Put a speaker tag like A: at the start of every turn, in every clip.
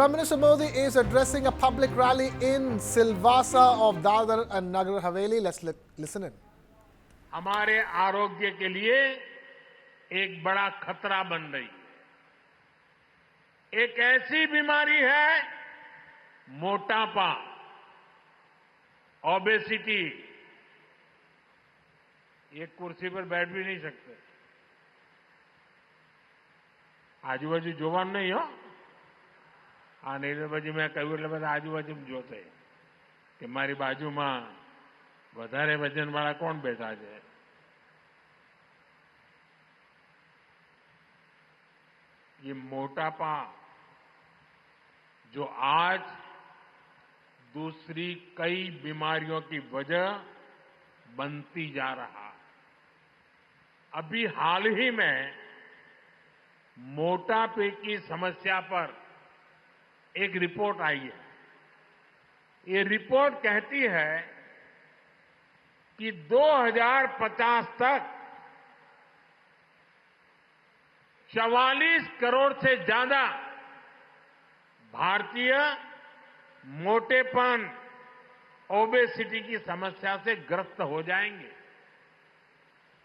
A: Prime Minister Modi is addressing a public rally in Silvassa of Dadar and Nagar Haveli. Let's listen in.
B: हमारे आरोग्य के लिए एक बड़ा खतरा बन रही है। एक ऐसी बीमारी है मोटापा, ओबेसिटी। एक कुर्सी पर बैठ भी नहीं सकते। आजूबाजू जोवान नहीं हो आ नहीं तो પછી મેં કહ્યું એટલે બધા આજુબાજુ જોતે કે મારી બાજુમાં વધારે વજનવાળા કોણ બેઠા છે। ये मोटापा जो आज दूसरी कई बीमारियों की वजह बनती जा रहा है। अभी हाल ही में मोटापे की समस्या पर एक रिपोर्ट आई है। ये रिपोर्ट कहती है कि 2050 तक 44 करोड़ से ज्यादा भारतीय मोटेपन, ओबेसिटी की समस्या से ग्रस्त हो जाएंगे।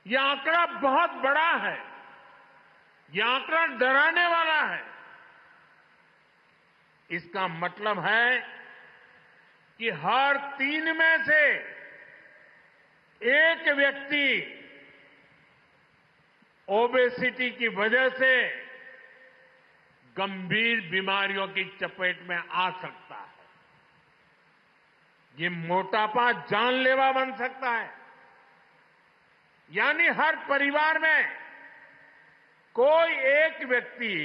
B: यह आंकड़ा बहुत बड़ा है। यह आंकड़ा डराने वाला है। इसका मतलब है कि हर 3 में से एक व्यक्ति ओबेसिटी की वजह से गंभीर बीमारियों की चपेट में आ सकता है। ये मोटापा जानलेवा बन सकता है। यानी हर परिवार में कोई एक व्यक्ति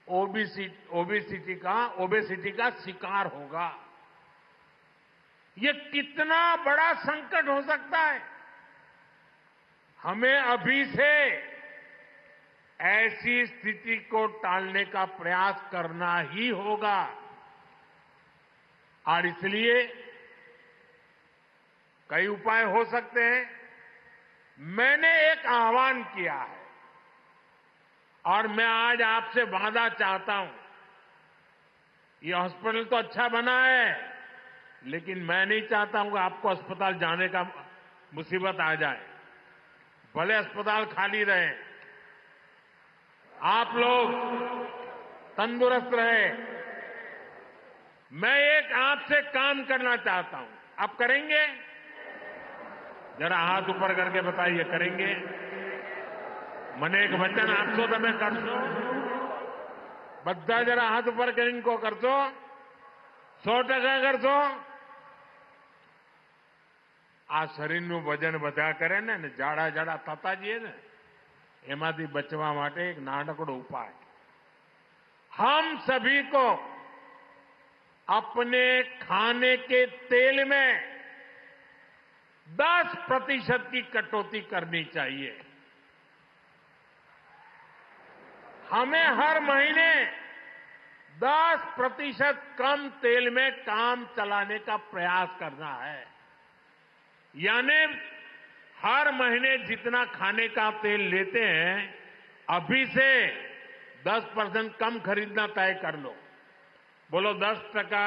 B: ओबेसिटी का शिकार होगा। ये कितना बड़ा संकट हो सकता है। हमें अभी से ऐसी स्थिति को टालने का प्रयास करना ही होगा। और इसलिए कई उपाय हो सकते हैं। मैंने एक आह्वान किया है और मैं आज आपसे वादा चाहता हूं। ये हॉस्पिटल तो अच्छा बना है, लेकिन मैं नहीं चाहता हूं कि आपको अस्पताल जाने का मुसीबत आ जाए। भले अस्पताल खाली रहे, आप लोग तंदुरुस्त रहे। मैं एक आपसे काम करना चाहता हूं। आप करेंगे? जरा हाथ ऊपर करके बताइए, करेंगे? મને એક વચન આપશો તમે કરશો? બધા જરા હાથ ઉપર કરીને કો કરશો? 100% કરશો? આ શરીરનું વજન વધા કરે ને જાડા જાડા થતા જઈએ ને, એમાંથી બચવા માટે એક નાનકડો ઉપાય। हम सभी को अपने खाने के तेल में 10% की कटौती करनी चाहिए। हमें हर महीने 10% कम तेल में काम चलाने का प्रयास करना है। यानी हर महीने जितना खाने का तेल लेते हैं, अभी से 10% कम खरीदना तय कर लो। बोलो 10%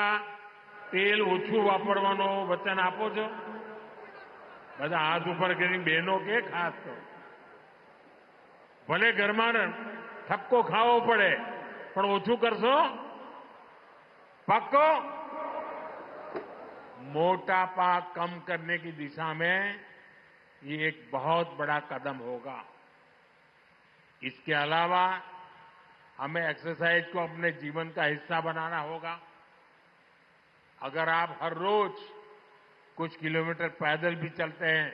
B: तेल ओछું વાપરવાનો વચન આપો છો? બધા હાથ ઉપર કરીને બહેનો કે ખાસ તો ભલે ઘરમાં ठपको खाओ पड़े, पर ओछू करशो? पक्को? मोटापा कम करने की दिशा में ये एक बहुत बड़ा कदम होगा। इसके अलावा हमें एक्सरसाइज को अपने जीवन का हिस्सा बनाना होगा। अगर आप हर रोज कुछ किलोमीटर पैदल भी चलते हैं,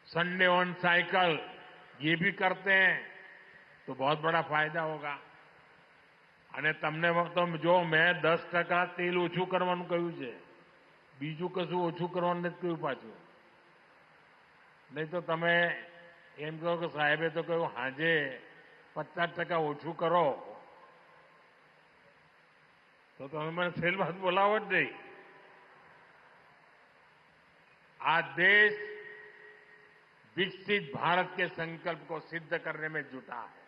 B: संडे ऑन साइकिल ये भी करते हैं, तो बहुत बड़ा फायदा होगा। અને તમને તો જો મેં 10% તેલ ઓછું કરવાનું કહ્યું છે, બીજું કશું ઓછું કરવાનું નથી કહ્યું પાછું। નહીં તો તમે એમ કહો કે સાહેબે તો કહ્યું હાજે 50% ઓછું કરો, તો તમે મને સેલવાસ બોલાવો જ નહીં। આ દેશ विकसित भारत के संकल्प को सिद्ध करने में जुटा है।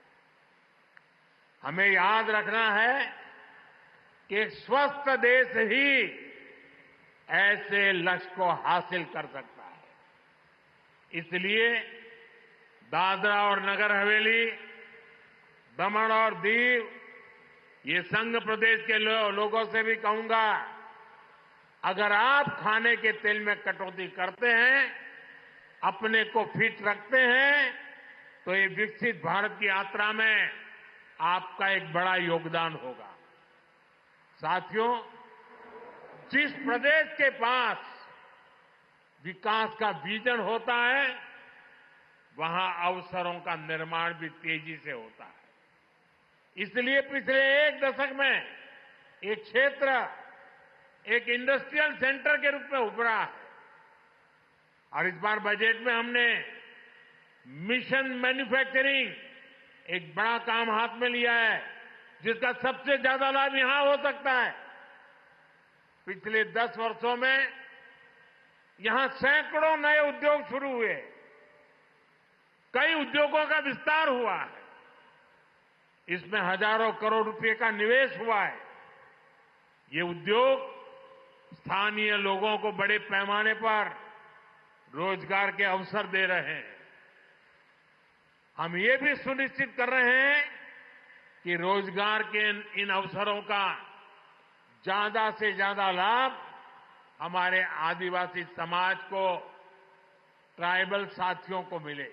B: हमें याद रखना है कि एक स्वस्थ देश ही ऐसे लक्ष्य को हासिल कर सकता है। इसलिए दादरा और नगर हवेली, दमन और दीव, ये संघ प्रदेश के लोगों से भी कहूंगा, अगर आप खाने के तेल में कटौती करते हैं, अपने को फिट रखते हैं, तो ये विकसित भारत की यात्रा में आपका एक बड़ा योगदान होगा। साथियों, जिस प्रदेश के पास विकास का विजन होता है, वहां अवसरों का निर्माण भी तेजी से होता है। इसलिए पिछले एक दशक में एक क्षेत्र एक इंडस्ट्रियल सेंटर के रूप में उभरा है और इस बार बजट में हमने मिशन मैन्युफैक्चरिंग एक बड़ा काम हाथ में लिया है, जिसका सबसे ज्यादा लाभ यहां हो सकता है। पिछले 10 वर्षों में यहां सैकड़ों नए उद्योग शुरू हुए, कई उद्योगों का विस्तार हुआ है, इसमें हजारों करोड़ रुपए का निवेश हुआ है। ये उद्योग स्थानीय लोगों को बड़े पैमाने पर रोजगार के अवसर दे रहे हैं। हम ये भी सुनिश्चित कर रहे हैं कि रोजगार के इन अवसरों का ज्यादा से ज्यादा लाभ हमारे आदिवासी समाज को, ट्राइबल साथियों को मिले।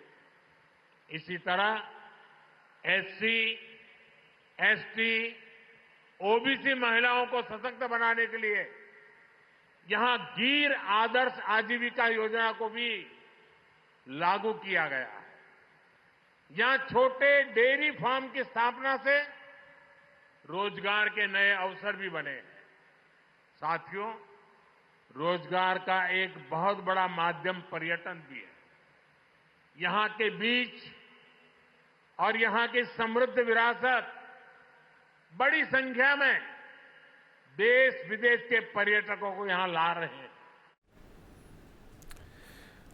B: इसी तरह एससी, एसटी, ओबीसी महिलाओं को सशक्त बनाने के लिए यहां गिर आदर्श आजीविका योजना को भी लागू किया गया है। यहां छोटे डेयरी फार्म की स्थापना से रोजगार के नए अवसर भी बने हैं। साथियों, रोजगार का एक बहुत बड़ा माध्यम पर्यटन भी है। यहां के बीच और यहां की समृद्ध विरासत बड़ी संख्या में देश विदेश के पर्यटकों को यहां ला रहे हैं।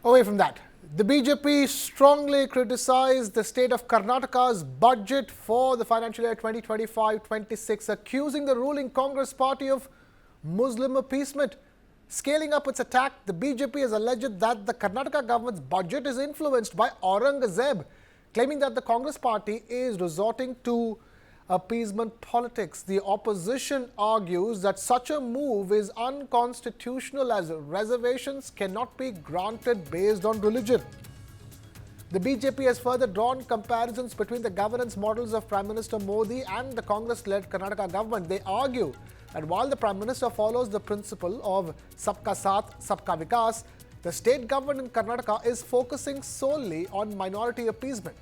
A: Away from that, the BJP strongly criticized the state of Karnataka's budget for the financial year 2025-26, accusing the ruling Congress party of Muslim appeasement. Scaling up its attack, the BJP has alleged that the Karnataka government's budget is influenced by Aurangzeb, claiming that the Congress party is resorting to appeasement politics. The opposition argues that such a move is unconstitutional as reservations cannot be granted based on religion. The BJP has further drawn comparisons between the governance models of Prime Minister Modi and the Congress-led Karnataka government. They argue that while the Prime Minister follows the principle of Sabka Saath, Sabka Vikas, the state government in Karnataka is focusing solely on minority appeasement.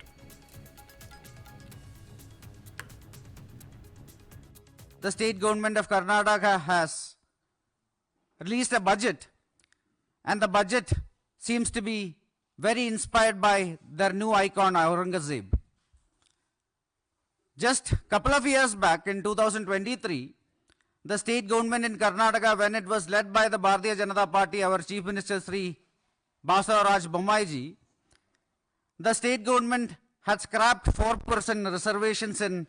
C: The state government of Karnataka has released a budget, and the budget seems to be very inspired by their new icon Aurangzeb. Just a couple of years back in 2023, the state government in Karnataka, when it was led by the Bharatiya Janata Party, our Chief Minister Sri Basavaraj Bommai, the state government had scrapped 4% reservations in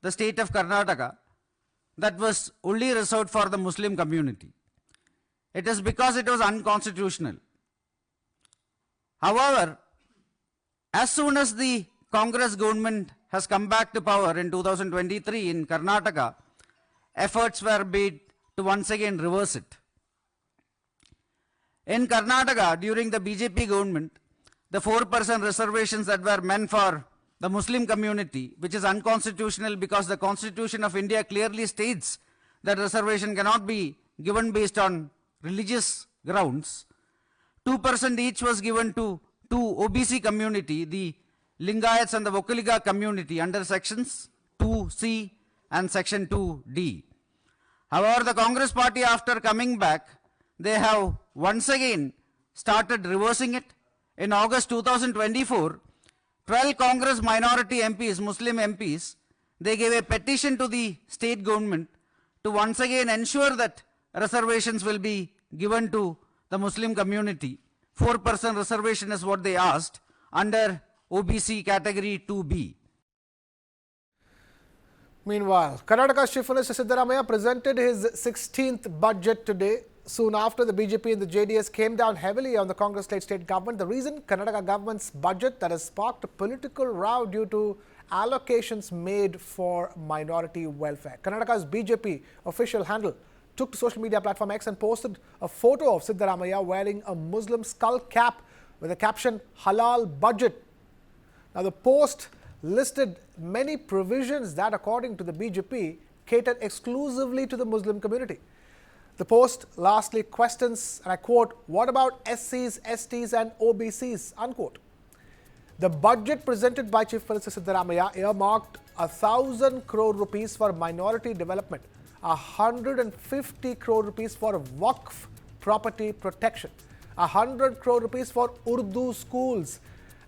C: the state of Karnataka that was only reserved for the Muslim community. It is because it was unconstitutional. However, as soon as the Congress government has come back to power in 2023 in Karnataka, efforts were made to once again reverse it. In Karnataka, during the BJP government, the 4% reservations that were meant for the Muslim community, which is unconstitutional because the Constitution of India clearly states that reservation cannot be given based on religious grounds, 2% each was given to two OBC community, the Lingayats and the Vokaliga community under sections 2C and section 2D. However, the Congress party, after coming back, they have once again started reversing it. In August 2024, 12 Congress minority MPs, Muslim MPs, they gave a petition to the state government to once again ensure that reservations will be given to the Muslim community. 4% reservation is what they asked under OBC category 2B.
A: Meanwhile, Karnataka's Chief Minister Siddaramaiah presented his 16th budget today. Soon after, the BJP and the JDS came down heavily on the Congress-led state government. The reason? Karnataka government's budget that has sparked a political row due to allocations made for minority welfare. Karnataka's BJP official handle took to social media platform X and posted a photo of Siddaramaiah wearing a Muslim skull cap with the caption Halal Budget. Now, the post listed many provisions that, according to the BJP, catered exclusively to the Muslim community. The post lastly questions, and I quote, "What about SCs, STs and OBCs?" unquote. The budget presented by Chief Minister Siddaramaiah earmarked 1,000 crore rupees for minority development, 150 crore rupees for Waqf property protection, 100 crore rupees for Urdu schools,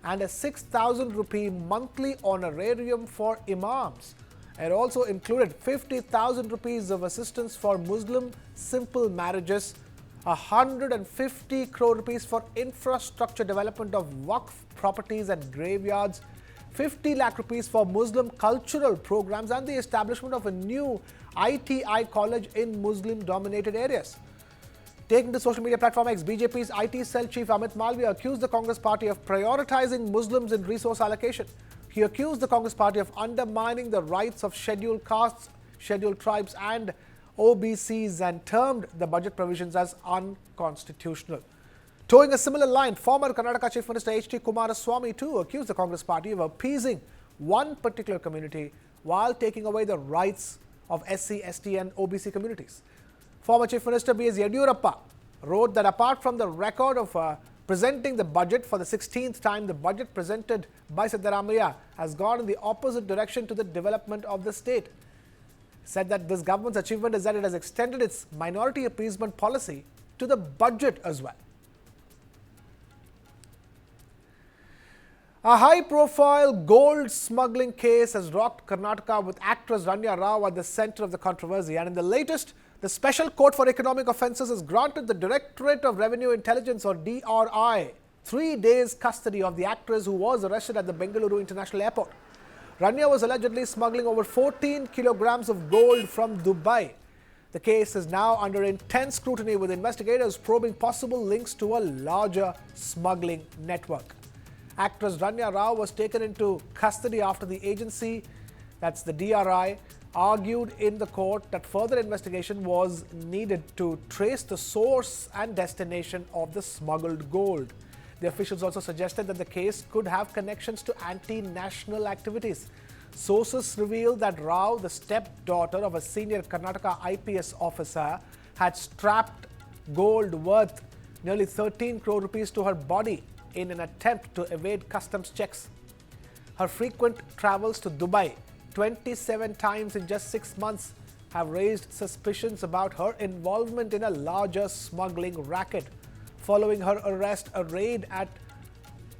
A: and a 6,000 rupee monthly honorarium for imams. It also included 50,000 rupees of assistance for Muslim simple marriages, 150 crore rupees for infrastructure development of Waqf properties and graveyards, 50 lakh rupees for Muslim cultural programs, and the establishment of a new ITI college in Muslim-dominated areas. Taking to social media platform X, BJP's IT cell chief Amit Malviya accused the Congress party of prioritizing Muslims in resource allocation. He accused the Congress party of undermining the rights of scheduled castes, scheduled tribes and OBCs and termed the budget provisions as unconstitutional. Towing a similar line, former Karnataka Chief Minister H.D. Kumaraswamy too accused the Congress party of appeasing one particular community while taking away the rights of SC, ST and OBC communities. Former Chief Minister B.S. Yediyurappa wrote that apart from the record of presenting the budget for the 16th time, the budget presented by Siddaramaiah has gone in the opposite direction to the development of the state. He said that this government's achievement is that it has extended its minority appeasement policy to the budget as well. A high-profile gold smuggling case has rocked Karnataka with actress Ranya Rao at the center of the controversy. And in the latest, the Special Court for Economic Offences has granted the Directorate of Revenue Intelligence or DRI 3 days custody of the actress who was arrested at the Bengaluru International Airport. Ranya was allegedly smuggling over 14 kilograms of gold from Dubai. The case is now under intense scrutiny with investigators probing possible links to a larger smuggling network. Actress Ranya Rao was taken into custody after the agency, that's the DRI, argued in the court that further investigation was needed to trace the source and destination of the smuggled gold. The officials also suggested that the case could have connections to anti-national activities. Sources revealed that Rao, the stepdaughter of a senior Karnataka IPS officer, had strapped gold worth nearly 13 crore rupees to her body in an attempt to evade customs checks. Her frequent travels to Dubai 27 times in just 6 months have raised suspicions about her involvement in a larger smuggling racket. Following her arrest, a raid at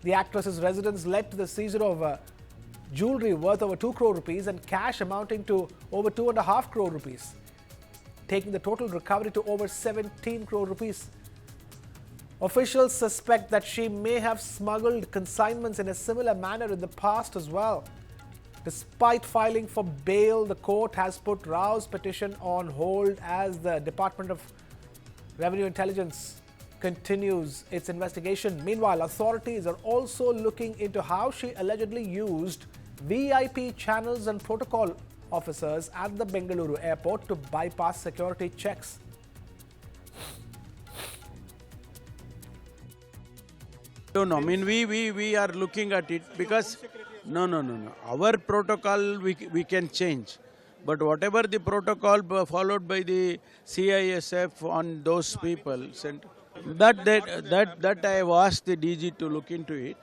A: the actress's residence led to the seizure of jewelry worth over 2 crore rupees and cash amounting to over 2.5 crore rupees, taking the total recovery to over 17 crore rupees. Officials suspect that she may have smuggled consignments in a similar manner in the past as well. Despite filing for bail, the court has put Rao's petition on hold as the Department of Revenue Intelligence continues its investigation. Meanwhile, authorities are also looking into how she allegedly used VIP channels and protocol officers at the Bengaluru airport to bypass security checks.
D: No. I mean, we are looking at it because no. Our protocol we can change, but whatever the protocol followed by the CISF on those people, that I have asked the DG to look into it,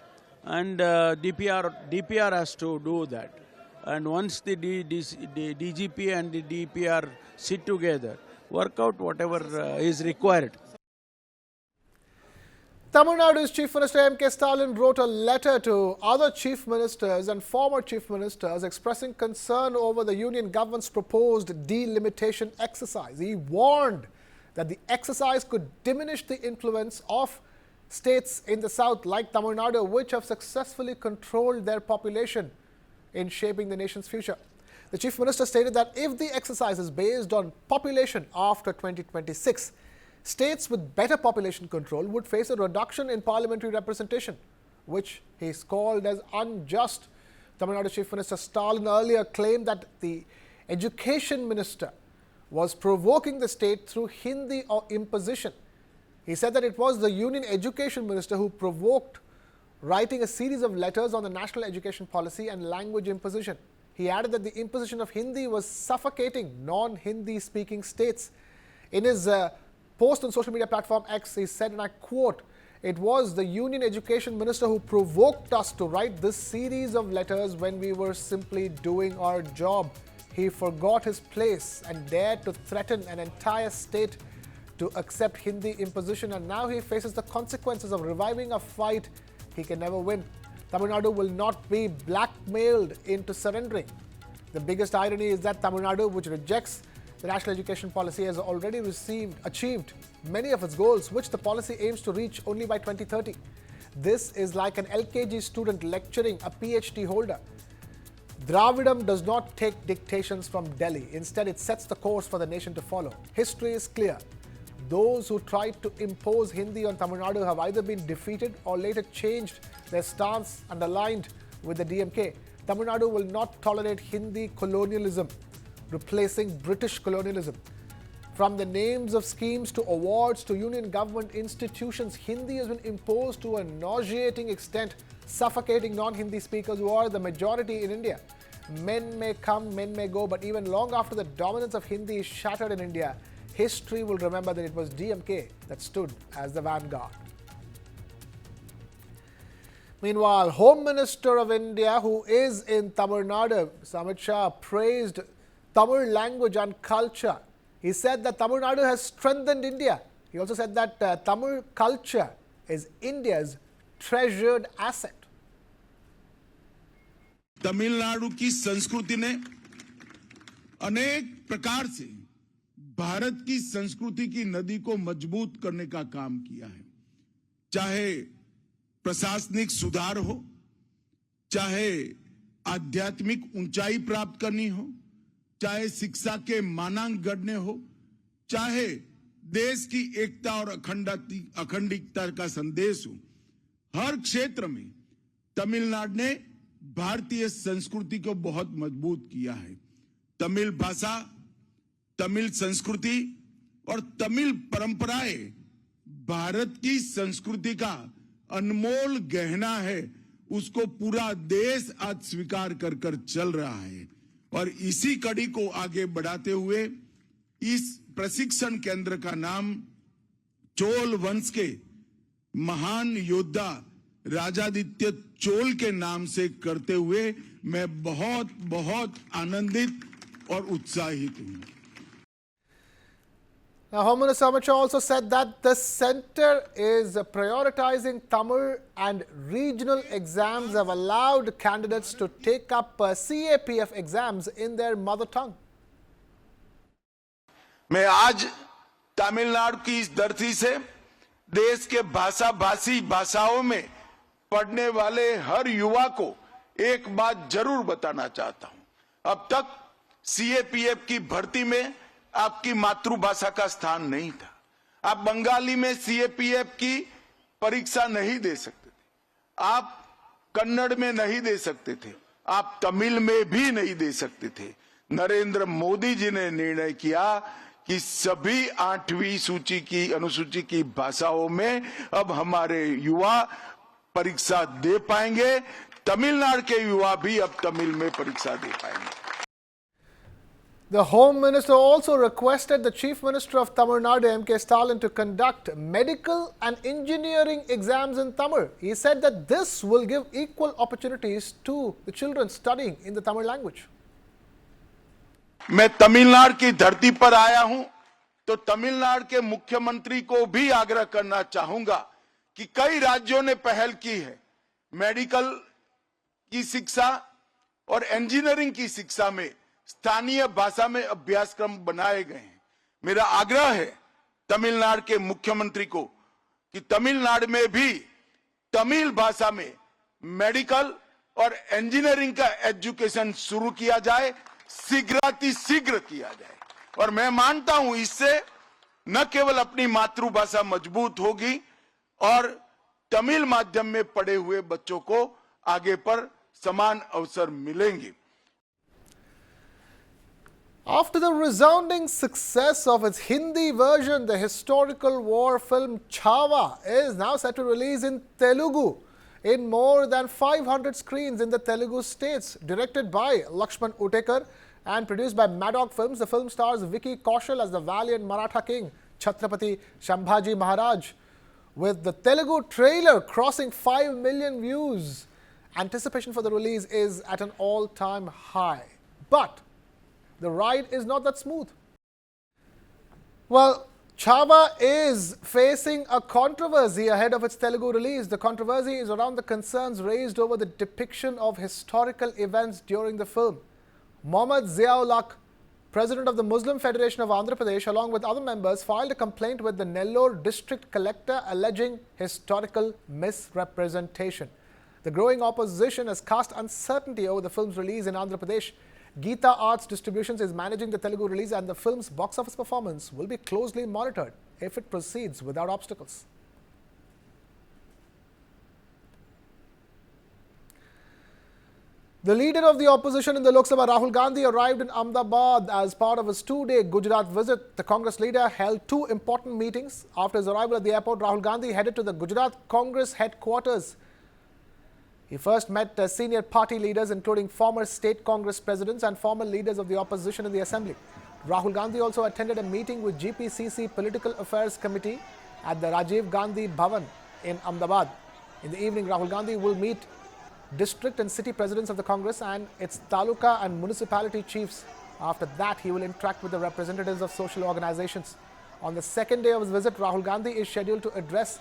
D: and DPR has to do that. And once the DGP and the DPR sit together, work out whatever is required.
A: Tamil Nadu's Chief Minister M.K. Stalin wrote a letter to other chief ministers and former chief ministers expressing concern over the union government's proposed delimitation exercise. He warned that the exercise could diminish the influence of states in the south like Tamil Nadu, which have successfully controlled their population in shaping the nation's future. The Chief Minister stated that if the exercise is based on population after 2026, states with better population control would face a reduction in parliamentary representation, which he called as unjust. Tamil Nadu Chief Minister Stalin earlier claimed that the Education Minister was provoking the state through Hindi or imposition. He said that it was the Union Education Minister who provoked, writing a series of letters on the national education policy and language imposition. He added that the imposition of Hindi was suffocating non-Hindi speaking states. In his post on social media platform X, he said, and I quote, "It was the Union Education Minister who provoked us to write this series of letters when we were simply doing our job. He forgot his place and dared to threaten an entire state to accept Hindi imposition, and now he faces the consequences of reviving a fight he can never win. Tamil Nadu will not be blackmailed into surrendering." The biggest irony is that Tamil Nadu, which rejects the national education policy, has already achieved many of its goals, which the policy aims to reach only by 2030. This is like an LKG student lecturing a PhD holder. Dravidam does not take dictations from Delhi. Instead, it sets the course for the nation to follow. History is clear. Those who tried to impose Hindi on Tamil Nadu have either been defeated or later changed their stance and aligned with the DMK. Tamil Nadu will not tolerate Hindi colonialism, replacing British colonialism. From the names of schemes to awards to union government institutions, Hindi has been imposed to a nauseating extent, suffocating non-Hindi speakers who are the majority in India. Men may come, men may go, but even long after the dominance of Hindi is shattered in India, history will remember that it was DMK that stood as the vanguard. Meanwhile, Home Minister of India, who is in Tamil Nadu, Amit Shah, praised Tamil language and culture. He said that Tamil Nadu has strengthened India. He also said that Tamil culture is India's treasured asset.
E: Tamil Nadu की संस्कृति ने अनेक प्रकार से भारत की संस्कृति की नदी को मजबूत करने का काम किया है। चाहे प्रशासनिक सुधार हो, चाहे आध्यात्मिक ऊंचाई प्राप्त करनी हो, चाहे शिक्षा के मानांक गढ़ने हो, चाहे देश की एकता और अखंडता का संदेश हो, हर क्षेत्र में तमिलनाडु ने भारतीय संस्कृति को बहुत मजबूत किया है। तमिल भाषा, तमिल संस्कृति और तमिल परंपराएं भारत की संस्कृति का अनमोल गहना है। उसको पूरा देश आज स्वीकार कर चल रहा है और इसी कड़ी को आगे बढ़ाते हुए इस प्रशिक्षण केंद्र का नाम चोल वंश के महान योद्धा राजादित्य चोल के नाम से करते हुए मैं बहुत बहुत आनंदित और उत्साहित हूं।
A: Now, Home Minister Amit Shah also said that the centre is prioritizing Tamil and regional exams have allowed candidates to take up CAPF exams in their mother tongue.
E: मैं आज तमिलनाडु की इस धरती से देश के भाषी भाषाओं में पढ़ने वाले हर युवा को एक बात जरूर बताना चाहता हूं। अब तक CAPF की भर्ती में आपकी मातृभाषा का स्थान नहीं था। आप बंगाली में CAPF की परीक्षा नहीं दे सकते थे, आप कन्नड़ में नहीं दे सकते थे, आप तमिल में भी नहीं दे सकते थे। नरेंद्र मोदी जी ने निर्णय किया कि सभी 8वीं सूची की अनुसूची की भाषाओं में अब हमारे युवा परीक्षा दे पाएंगे। तमिलनाडु के युवा भी अब तमिल में परीक्षा दे पाएंगे।
A: The Home Minister also requested the Chief Minister of Tamil Nadu, M.K. Stalin, to conduct medical and engineering exams in Tamil. He said that this will give equal opportunities to the children studying in the Tamil language.
E: मैं तमिलनाडु की धरती पर आया हूं तो तमिलनाडु के मुख्यमंत्री को भी आग्रह करना चाहूंगा कि कई राज्यों ने पहल की है। मेडिकल की शिक्षा और इंजीनियरिंग की शिक्षा में स्थानीय भाषा में अभ्यासक्रम बनाए गए हैं। मेरा आग्रह है तमिलनाडु के मुख्यमंत्री को कि तमिलनाडु में भी तमिल भाषा में मेडिकल और इंजीनियरिंग का एजुकेशन शुरू किया जाए शीघ्र किया जाए। और मैं मानता हूं इससे न केवल अपनी मातृभाषा मजबूत होगी और तमिल माध्यम में पढ़े हुए बच्चों को आगे पर समान अवसर मिलेंगे।
A: After the resounding success of its Hindi version, the historical war film Chhaava is now set to release in Telugu in more than 500 screens in the Telugu states. Directed by Lakshman Utekar and produced by Maddock Films, the film stars Vicky Kaushal as the valiant Maratha king Chhatrapati Shambhaji Maharaj, with the Telugu trailer crossing 5 million views. Anticipation for the release is at an all-time high. But the ride is not that smooth. Well, Chhaava is facing a controversy ahead of its Telugu release. The controversy is around the concerns raised over the depiction of historical events during the film. Mohammad Ziaul Haq, president of the Muslim Federation of Andhra Pradesh, along with other members, filed a complaint with the Nellore district collector alleging historical misrepresentation. The growing opposition has cast uncertainty over the film's release in Andhra Pradesh. Geeta Arts Distributions is managing the Telugu release, and the film's box office performance will be closely monitored if it proceeds without obstacles. The leader of the opposition in the Lok Sabha, Rahul Gandhi, arrived in Ahmedabad as part of his two-day Gujarat visit. The Congress leader held two important meetings. After his arrival at the airport, Rahul Gandhi headed to the Gujarat Congress headquarters. He first met senior party leaders, including former state Congress presidents and former leaders of the opposition in the assembly. Rahul Gandhi also attended a meeting with GPCC Political Affairs Committee at the Rajiv Gandhi Bhavan in Ahmedabad. In the evening, Rahul Gandhi will meet district and city presidents of the Congress and its taluka and municipality chiefs. After that, he will interact with the representatives of social organizations. On the second day of his visit, Rahul Gandhi is scheduled to address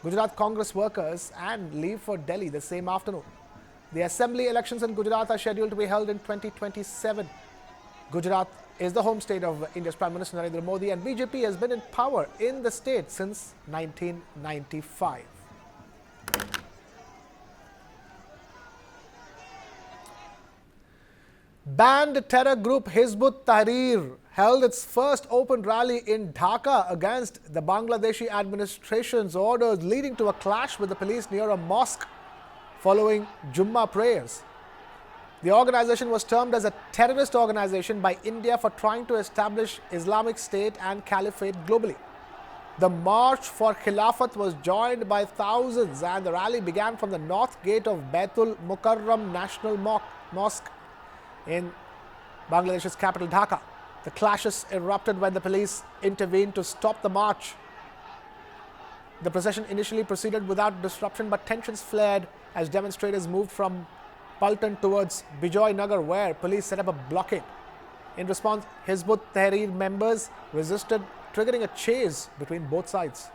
A: Gujarat Congress workers and leave for Delhi the same afternoon. The assembly elections in Gujarat are scheduled to be held in 2027. Gujarat is the home state of India's Prime Minister Narendra Modi, and BJP has been in power in the state since 1995. Banned terror group Hizb ut-Tahrir held its first open rally in Dhaka against the Bangladeshi administration's orders, leading to a clash with the police near a mosque following Jummah prayers. The organization was termed as a terrorist organization by India for trying to establish Islamic State and Caliphate globally. The March for Khilafat was joined by thousands, and the rally began from the north gate of Baitul Mukarram National Mosque in Bangladesh's capital Dhaka. The clashes erupted when the police intervened to stop the march. The procession initially proceeded without disruption, but tensions flared as demonstrators moved from Paltan towards Bijoy Nagar, where police set up a blockade. In response, Hizb ut-Tahrir members resisted, triggering a chase between both sides.